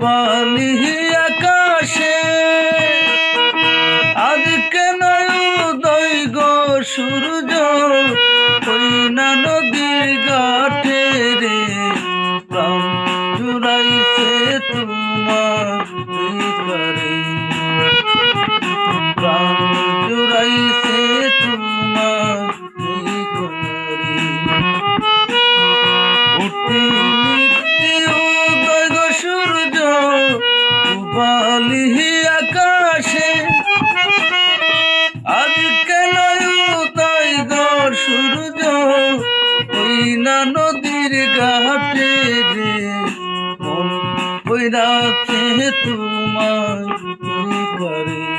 পালি আকাশে আজ কেন উদয় গো সূর্য ওই না নদীর ঘাটে রে প্রাণ জুড়াইছে তোমার ভিতরে প্রাণ জুড়াইছে তোমার ভিতরে উঠি নিত্যি উদয় গো সূর্য পালি আকাশে আজ কেন উদয় গো সূর্য ওই না নদীর ঘাটে রে মন কইরাছে তোমার করে